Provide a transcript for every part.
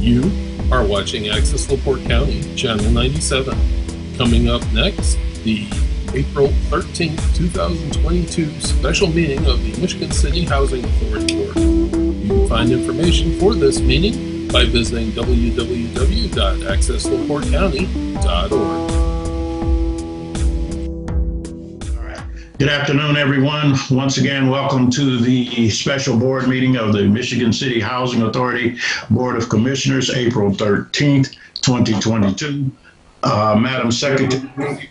You are watching Access LaPorte County, Channel 97. Coming up next, the April 13th, 2022 special meeting of the Michigan City Housing Authority Board. You can find information for this meeting by visiting www.accesslaportecounty.org. Good afternoon, everyone. Once again, welcome to the special board meeting of the Michigan City Housing Authority Board of Commissioners, April 13th, 2022. Madam Secretary,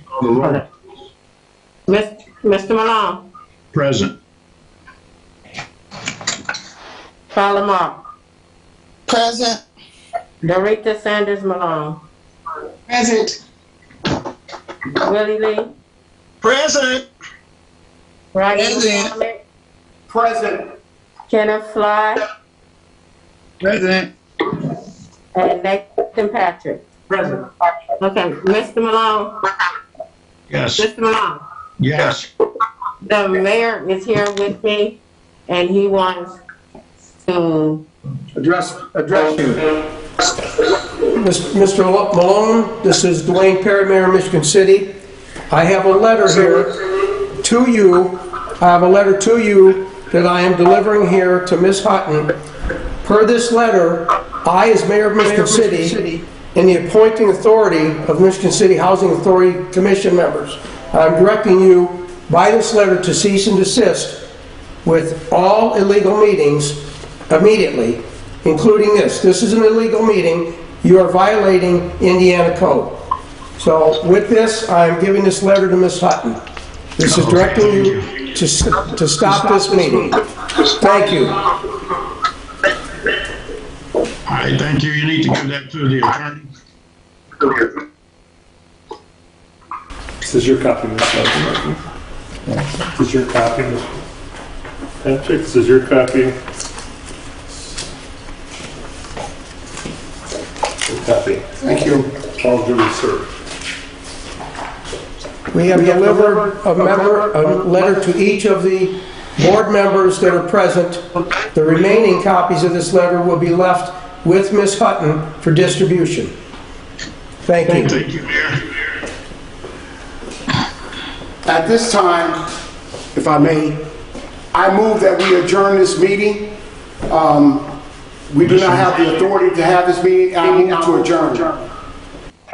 Mr. Malone. Present. Carla Mark. Present. Dorita Sanders Malone. Present. Willie Lee. Present. Rodney Present. McCormick. Present. Kenneth Fly. Present. And Nathan Patrick. Present. Okay, Mr. Malone. Yes. Mr. Malone. Yes. The mayor is here with me, and he wants to Address you. Mr. Malone, this is Dwayne Perry, Mayor of Michigan City. I have a letter here to you. I have a letter to you that I am delivering here to Ms. Hutton. Per this letter, I, as Mayor of Michigan City, and the appointing authority of Michigan City Housing Authority Commission members, I'm directing you by this letter to cease and desist with all illegal meetings immediately, including this. This is an illegal meeting. You are violating Indiana code. So with this, I'm giving this letter to Ms. Hutton. This is directing you to stop this meeting. Thank you. All right, thank you. You need to give that to the attorney. This is your copy, Mr. President. This is your copy, Mr. Patrick. This is your copy. Your copy. Thank you. All duly served. We have delivered a letter to each of the board members that are present. The remaining copies of this letter will be left with Ms. Hutton for distribution. Thank you. Thank you, Mayor. At this time, if I may, I move that we adjourn this meeting. We do not have the authority to have this meeting. I move to adjourn.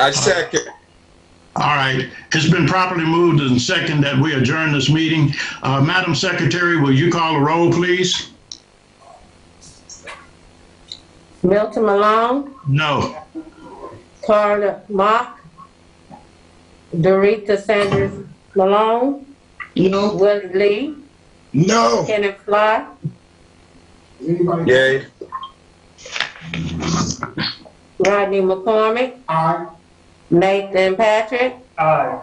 I second. All right. It's been properly moved and second that we adjourn this meeting. Madam Secretary, will you call the roll, please? Milton Malone. No. Carla Mark. Dorita Sanders Malone. No. Willie Lee. No. Kenneth Fly. Yay. Rodney McCormick. Aye. Nathan Patrick. Aye.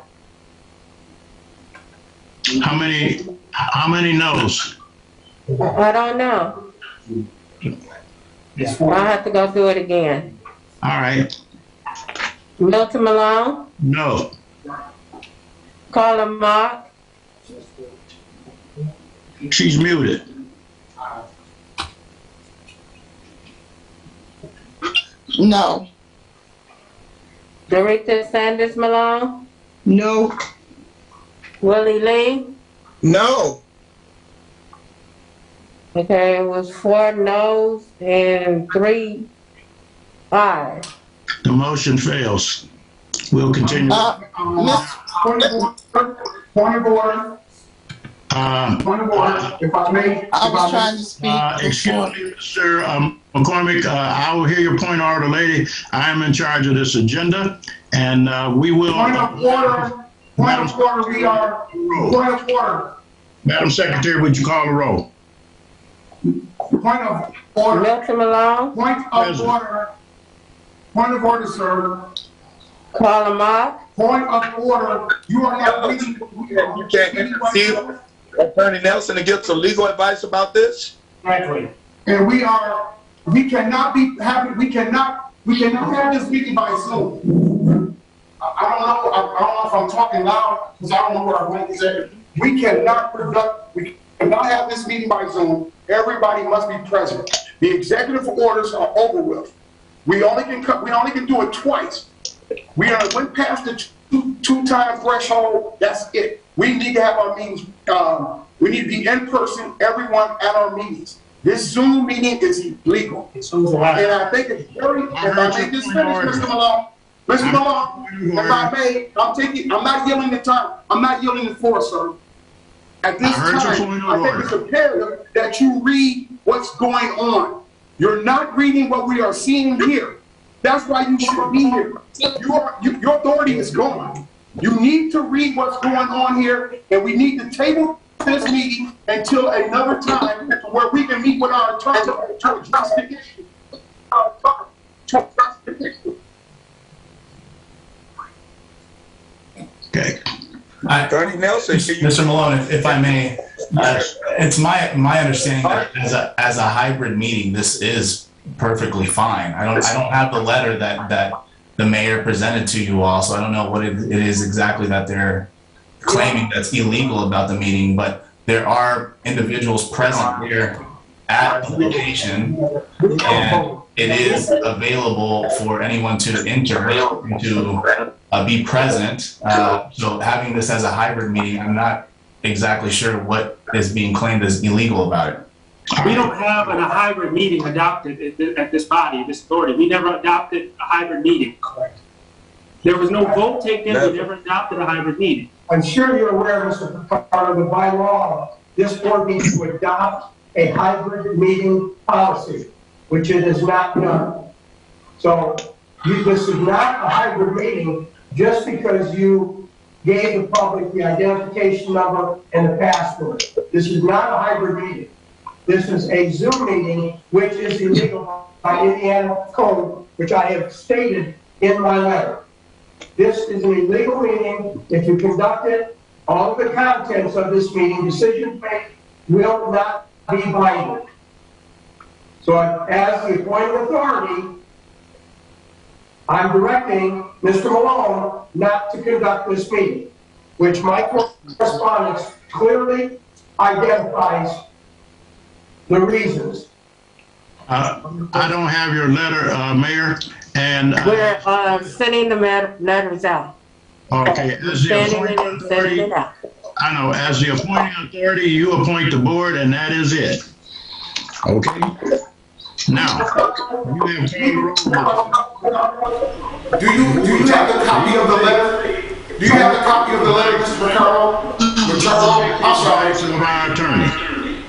How many no's? I don't know. I'll have to go through it again. All right. Milton Malone. No. Carla Mark. She's muted. No. Dorita Sanders Malone. No. Willie Lee. No. Okay, it was 4 no's and 3 ayes. The motion fails. We'll continue. Point of order. If I may. I was trying to speak. Excuse me, Mr. McCormick, I will hear your point of order, lady. I am in charge of this agenda, and we will. Point of order. Point of order. We are. Point of order. Madam Secretary, would you call the roll? Point of order. Milton Malone. Point of order. Point of order, sir. Carla Mark. Point of order. You are not reading. You can't intercede, Attorney Nelson, to get some legal advice about this? Exactly. And we cannot have this meeting by Zoom. I don't know if I'm talking loud because I don't know what I'm going to say. We cannot have this meeting by Zoom. Everybody must be present. The executive orders are over with. We only can do it twice. We went past the two-time threshold. That's it. We need to have our meetings. We need to be in person, everyone at our meetings. This Zoom meeting is illegal. And I think it's very, if I may just finish, Mr. Malone. Mr. Malone, if I may, I'm not yielding the time. I'm not yielding the floor, sir. At this time, I think it's imperative that you read what's going on. You're not reading what we are seeing here. That's why you should be here. Your authority is gone. You need to read what's going on here, and we need to table this meeting until another time where we can meet with our attorney to address the issue. Okay. Attorney Nelson, can you? Mr. Malone, if I may, it's my understanding that as a hybrid meeting, this is perfectly fine. I don't have the letter that the mayor presented to you all, so I don't know what it is exactly that they're claiming that's illegal about the meeting, but there are individuals present here at the location, and it is available for anyone to enter and to be present. So having this as a hybrid meeting, I'm not exactly sure what is being claimed as illegal about it. We don't have a hybrid meeting adopted at this body, this authority. We never adopted a hybrid meeting. Correct. There was no vote taken. We never adopted a hybrid meeting. I'm sure you're aware, Mr. Picardo, that by law, this board needs to adopt a hybrid meeting policy, which it has not done. So this is not a hybrid meeting just because you gave the public the identification number and the password. This is not a hybrid meeting. This is a Zoom meeting, which is illegal by Indiana code, which I have stated in my letter. This is an illegal meeting. If you conduct it, all of the contents of this meeting, decisions made, will not be binding. So as the appointed authority, I'm directing Mr. Malone not to conduct this meeting, which my correspondence clearly identifies the reasons. I don't have your letter, Mayor, and. We're sending the letters out. Okay, as the Sending appointing it and sending it authority, out. I know, as the appointing authority, you appoint the board and that is it. Okay? Now, you have called roll. Do you have the copy of the letter? Do you have the copy of the letter, Mr. Picardo? I'm sorry. Of our attorney.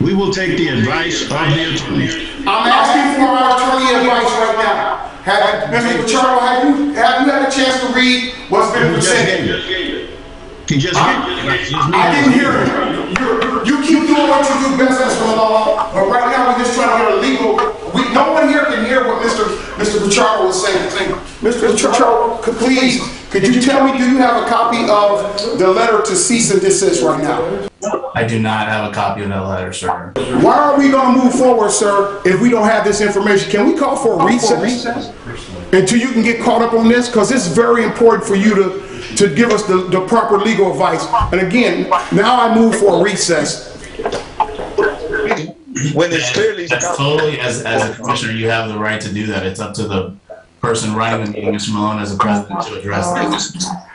We will take the advice of the attorney. I'm asking for our attorney advice right now. Mr. Picardo, have you had a chance to read what's been presented? He just I didn't hear it. You keep doing what you do best, Mr. Malone, but right now we're just trying to get a legal. No one here can hear what Mr. Picardo was saying. Mr. Picardo, please, could you tell me, do you have a copy of the letter to cease and desist right now? I do not have a copy of that letter, sir. Why are we going to move forward, sir, if we don't have this information? Can we call for a recess until you can get caught up on this? Because it's very important for you to give us the proper legal advice. And again, now I move for a recess. When it's clearly. That's totally, as a commissioner, you have the right to do that. It's up to the person running the meeting, Mr. Malone, as a president, to address that.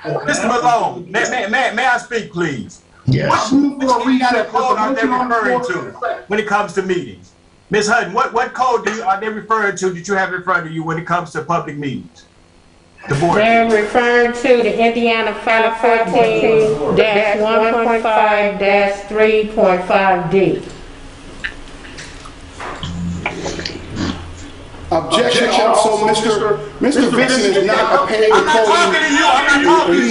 Mr. Malone, may I speak, please? Yes. What code are they referring to when it comes to meetings? Ms. Hutton, what code are they referring to that you have in front of you when it comes to public meetings? The board. They're referring to the Indiana 514-1.5-3.5D. Objection. So Mr. Vincent is not a paid I'm not talking to you. I'm not talking to you.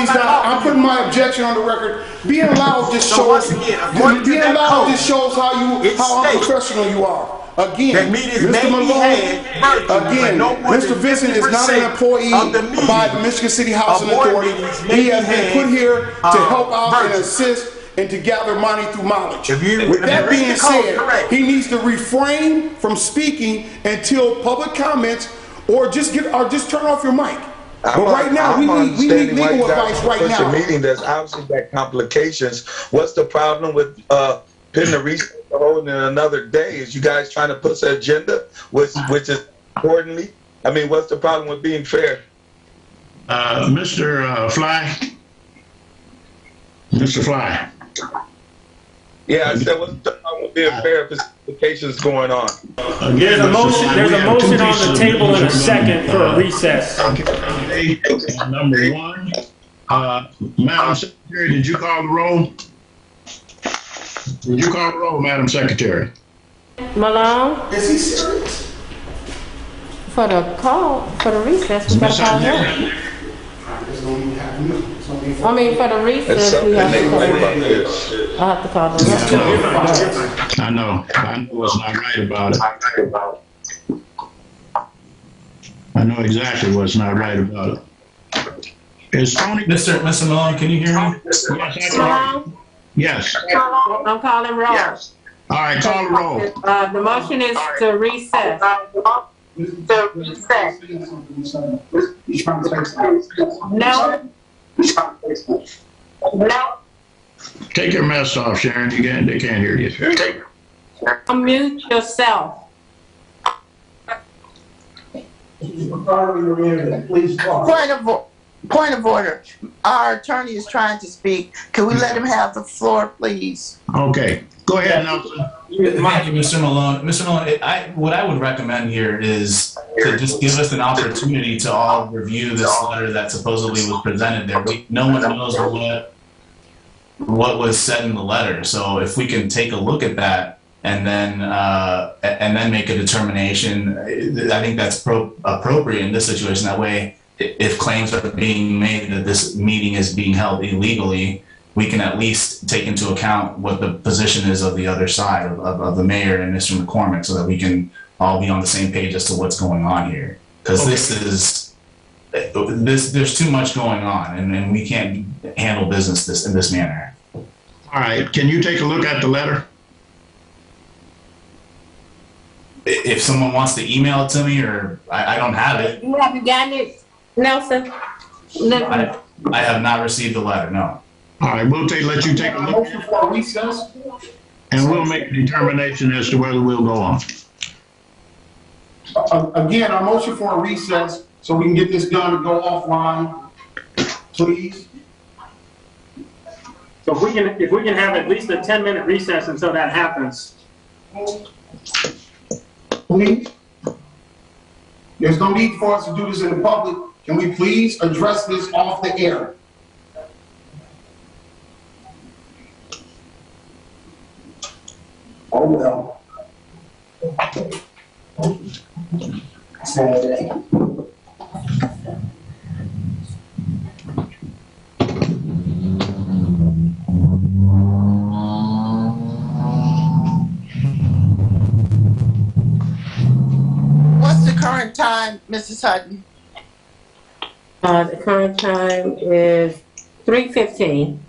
He's not. I'm putting my objection on the record. Being loud just So shows. once again, according to Being that loud code, just shows how it states unprofessional you are. Again, that meetings may Mr. be Malone. had virtually, but Again, no more Mr. than Vincent is not an 50% employee of the meetings by the Michigan City Housing of board Authority. meetings may He has be been had, put here to help out and virtually. assist and to gather money through mileage. If you- With if that you read being the code said, correct. he needs to refrain from speaking until public comments, or just turn off your mic. But right now, we need legal advice right now. A meeting that's obviously got complications. What's the problem with putting the recess holding in another day? Is you guys trying to push the agenda, which is importantly? I mean, what's the problem with being fair? Mr. Fly? Mr. Fly? Yeah, I said, what's the problem with being fair if the case is going on? Again, There's a Mr. motion, Fly, there's we a have two motion on pieces the of table and a business. second for a recess. Okay, number one, Madam Secretary, did you call the roll? Did you call the roll, Madam Secretary? Malone? Is he serious? For the call, for the recess, we Ms. gotta call Hutton, her. It's gonna be happening. It's gonna be I mean, for the There's recess, we something have they to call right her. about this. I have to call her. I know what's not right about it. I know exactly what's not right about it. Is Tony? Mr. Malone, can you hear me? Yes, I can. Malone? Yes. I'm calling roll. All right, call the roll. The motion is to recess. To recess. He's trying to say something. No. No. Take your mask off, Sharon. They can't hear you. Unmute yourself. Please talk. Point of order. Our attorney is trying to speak. Can we let him have the floor, please? Okay, go ahead, Nelson. Thank you, Mr. Malone. Mr. Malone, what I would recommend here is to just give us an opportunity to all review this letter that supposedly was presented there. No one knows what was said in the letter. So if we can take a look at that and then make a determination, I think that's appropriate in this situation. That way, if claims are being made that this meeting is being held illegally, we can at least take into account what the position is of the other side of the mayor and Mr. McCormick, so that we can all be on the same page as to what's going on here. Because there's too much going on, and we can't handle business in this manner. All right, can you take a look at the letter? If someone wants to email it to me, or I don't have it. You haven't gotten it, Nelson? I have not received the letter, no. All right, let you take a look, Motion for a recess. and we'll make a determination as to whether we'll go on. Again, our motion for a recess, so we can get this done and go offline, please. So if we can have at least a 10-minute recess until that happens. Please. There's no need for us to do this in the public. Can we please address this off the air? Oh, well. Sad day. What's the current time, Mrs. Hutton? The current time is 3:15.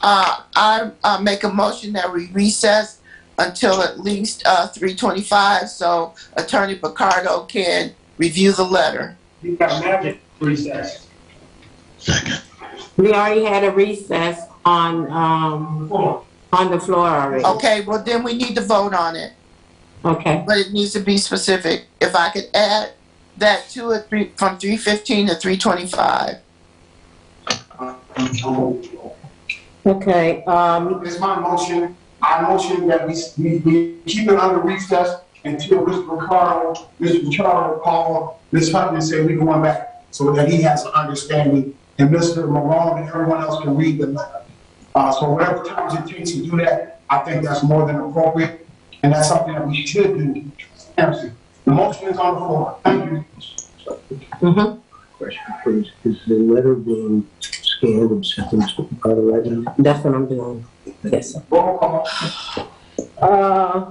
I make a motion that we recess until at least 3:25, so Attorney Picardo can review the letter. You've got magic recess. Second. We already had a recess on the floor already. Okay, well then we need to vote on it, Okay. but it needs to be specific. If I could add that to it from 3:15 to 3:25. Okay. It's my motion. I motion that we keep it under recess until Mr. Ricardo call Ms. Hutton and say we're going back, so that he has an understanding, and Mr. Malone and everyone else can read the letter. So whatever times it takes to do that, I think that's more than appropriate, and that's something that we should do. The motion is on the floor. Thank you. Mm-hmm. Question, please. Is the letter being scanned and sent to Mr. Picardo right now? That's what I'm doing. Yes, sir. Roll call.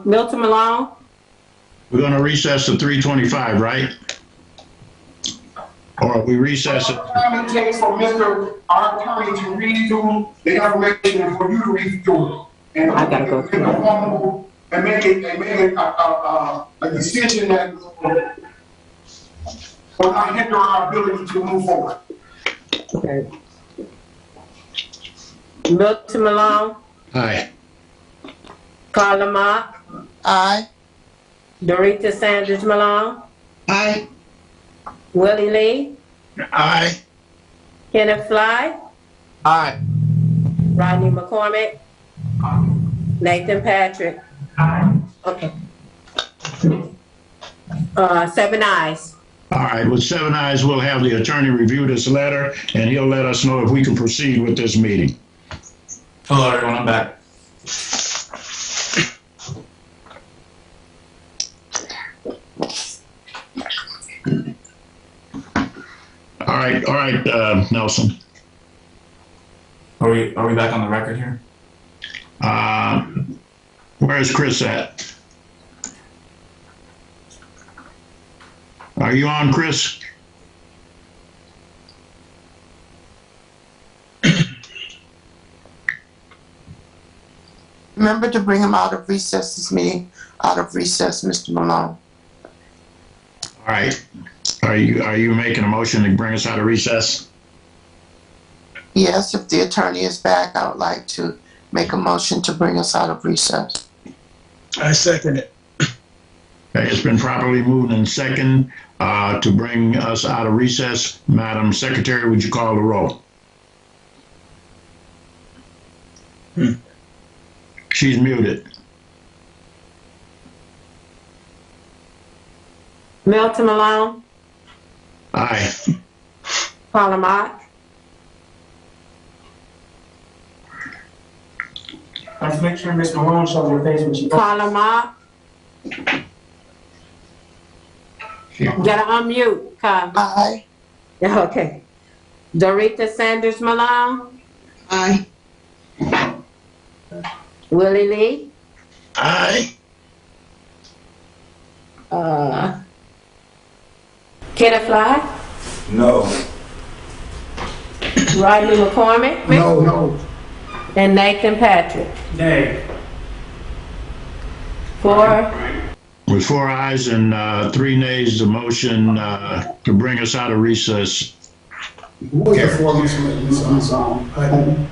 Milton Malone? We're gonna recess to 3:25, right? Or we recess it? Time it takes for our attorney to read through the information and for you to read through it. And I gotta go through it. And make a decision that will not hinder our ability to move forward. Okay. Milton Malone? Aye. Carla Mott? Aye. Dorita Sanders Malone? Aye. Willie Lee, Aye. Kenneth Fly, Aye. Rodney McCormick, Nathan Patrick. Okay. 7 ayes. All right, with 7 ayes, we'll have the attorney review this letter, and he'll let us know if we can proceed with this meeting. Hello, everyone. I'm back. All right, Nelson. Are we back on the record here? Where's Chris at? Are you on, Chris? Remember to bring him out of recess this meeting, out of recess, Mr. Malone. All right. Are you making a motion to bring us out of recess? Yes, if the attorney is back, I would like to make a motion to bring us out of recess. I second it. Okay, it's been properly moved and second to bring us out of recess. Madam Secretary, would you call the roll? She's muted. Milton Malone, Aye. Paula Mott, Let's make sure Ms. Malone shows her face when she. Paula Mott. Gotta unmute, Carl. Aye. Yeah, okay. Dorita Sanders Malone, Aye. Willie Lee, Aye. Kenneth Fly, No. Rodney McCormick, No. and Nathan Patrick. Nay. 4. With 4 ayes and 3 nays, the motion to bring us out of recess. Who was the four, Ms. Hutton?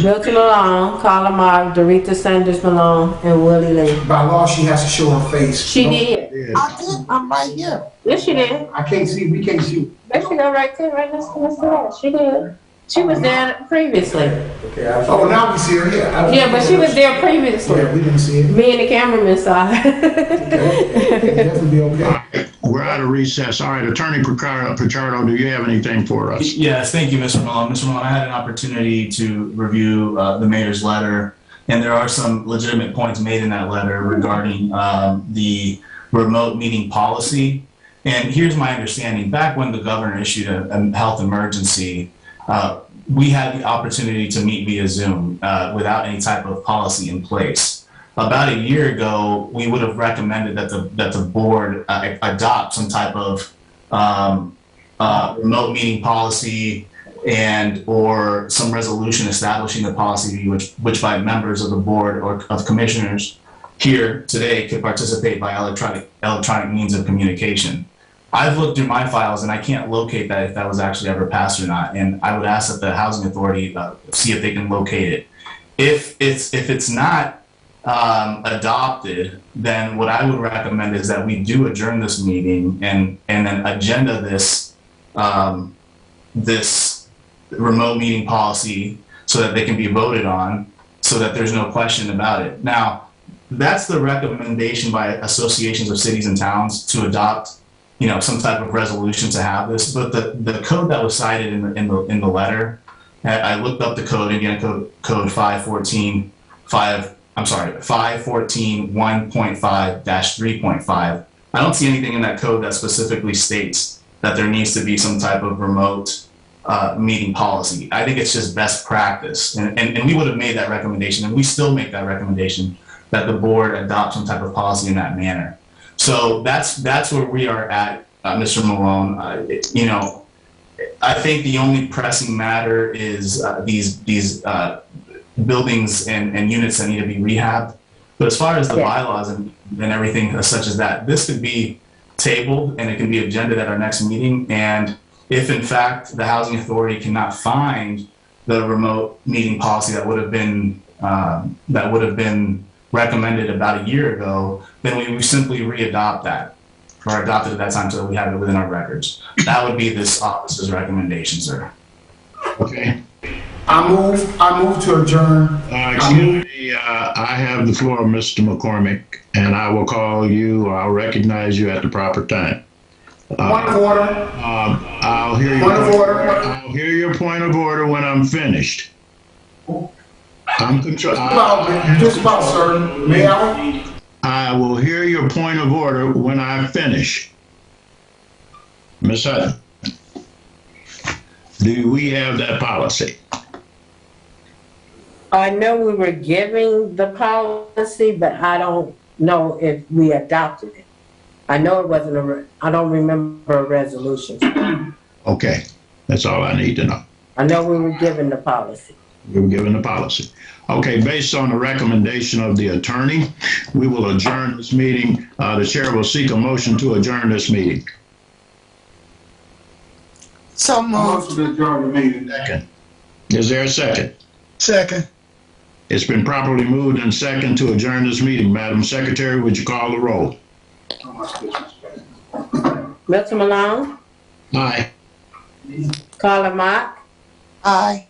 Milton Malone, Carla Mott, Dorita Sanders Malone, and Willie Lee. By law, she has to show her face. She did. I did. I'm right here. Yes, she did. I can't see, we can't see. There she go right there, right next to Mr. Ross. She did. She was there previously. Oh, now we see her, yeah. Yeah, but she was there previously. Yeah, we didn't see it. Me and the cameraman saw it. Okay. Definitely be okay. We're out of recess. All right, Attorney Pichardo, do you have anything for us? Yes, thank you, Mr. Malone. Mr. Malone, I had an opportunity to review the mayor's letter, and there are some legitimate points made in that letter regarding the remote meeting policy. And here's my understanding. Back when the governor issued a health emergency, we had the opportunity to meet via Zoom without any type of policy in place. About a year ago, we would have recommended that the board adopt some type of remote meeting policy and or some resolution establishing the policy which by members of the board or of commissioners here today could participate by electronic means of communication. I've looked through my files and I can't locate that if that was actually ever passed or not. And I would ask that the housing authority see if they can locate it. If it's not adopted, then what I would recommend is that we do adjourn this meeting and then agenda this this remote meeting policy so that they can be voted on, so that there's no question about it. Now, that's the recommendation by associations of cities and towns to adopt, some type of resolution to have this. But the code that was cited in the letter, I looked up the code, again, code 514.1.5-3.5. I don't see anything in that code that specifically states that there needs to be some type of remote meeting policy. I think it's just best practice. And we would have made that recommendation, and we still make that recommendation, that the board adopt some type of policy in that manner. So that's where we are at, Mr. Malone. I think the only pressing matter is these buildings and units that need to be rehabbed. But as far as the bylaws and everything such as that, this could be tabled and it can be agended at our next meeting. And if in fact the housing authority cannot find the remote meeting policy that would have been recommended about a year ago, then we simply re-adopt that. or adopted at that time so that we have it within our records. That would be this office's recommendation, sir. Okay. I move to adjourn. Excuse me, I have the floor, Mr. McCormick, and I will call you, or I'll recognize you at the proper time. Point of order. I'll hear Point of order. I'll hear your point of order when I'm finished. Just about, sir. May I? I will hear your point of order when I finish. Ms. Hutton, do we have that policy? I know we were giving the policy, but I don't know if we adopted it. I know it wasn't I don't remember a resolution. Okay, that's all I need to know. I know we were given the policy. We were given the policy. Okay, based on the recommendation of the attorney, we will adjourn this meeting. The chair will seek a motion to adjourn this meeting. So moved. To adjourn the meeting. Second. Is there a second? Second. It's been properly moved and second to adjourn this meeting. Madam Secretary, would you call the roll? Mr. Malone, Aye. Carla Mock, Aye.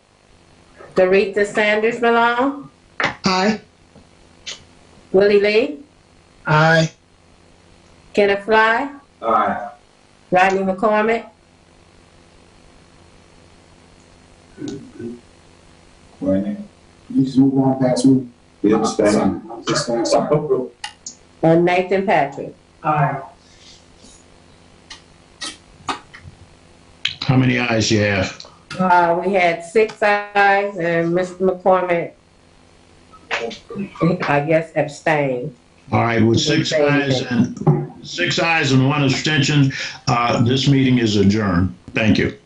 Doretha Sanders Malone, Aye. Willie Lee, Aye. Kenneth Fly, Aye. Rodney McCormick, You just move on past me. and Nathan Patrick. Aye. How many ayes you have? We had 6 ayes and Mr. McCormick, I guess, abstained. All right, with 6 ayes and 1 abstention, this meeting is adjourned. Thank you.